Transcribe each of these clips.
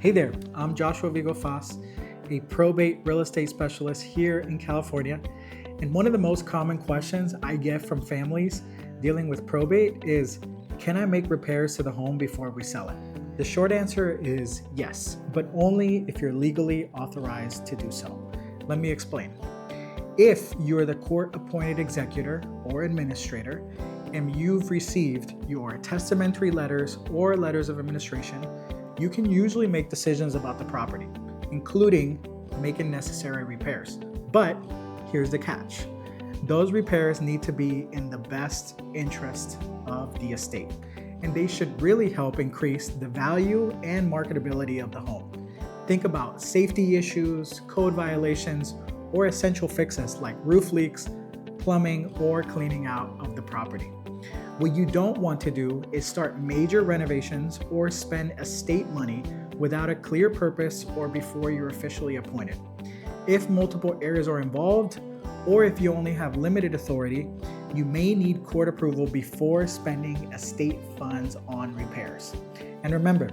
Hey there, I'm Joshua Vigo-Fas, a probate real estate specialist here in California. And one of the most common questions I get from families dealing with probate is, can I make repairs to the home before we sell it? The short answer is yes, but only if you're legally authorized to do so. Let me explain. If you're the court-appointed executor or administrator and you've received your testamentary letters or letters of administration, you can usually make decisions about the property, including making necessary repairs. But here's the catch. Those repairs need to be in the best interest of the estate, and they should really help increase the value and marketability of the home. Think about safety issues, code violations, or essential fixes like roof leaks, plumbing, or cleaning out of the property. What you don't want to do is start major renovations or spend estate money without a clear purpose or before you're officially appointed. If multiple heirs are involved, or if you only have limited authority, you may need court approval before spending estate funds on repairs. And remember,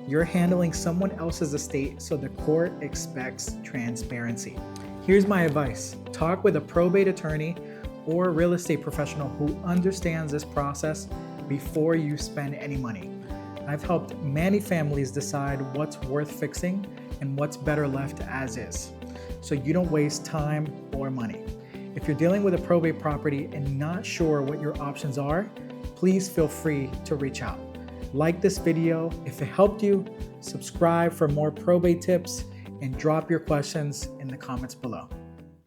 you're handling someone else's estate, so the court expects transparency. Here's my advice. Talk with a probate attorney or a real estate professional who understands this process before you spend any money. I've helped many families decide what's worth fixing and what's better left as is, so you don't waste time or money. If you're dealing with a probate property and not sure what your options are, please feel free to reach out. Like this video if it helped you, subscribe for more probate tips, and drop your questions in the comments below.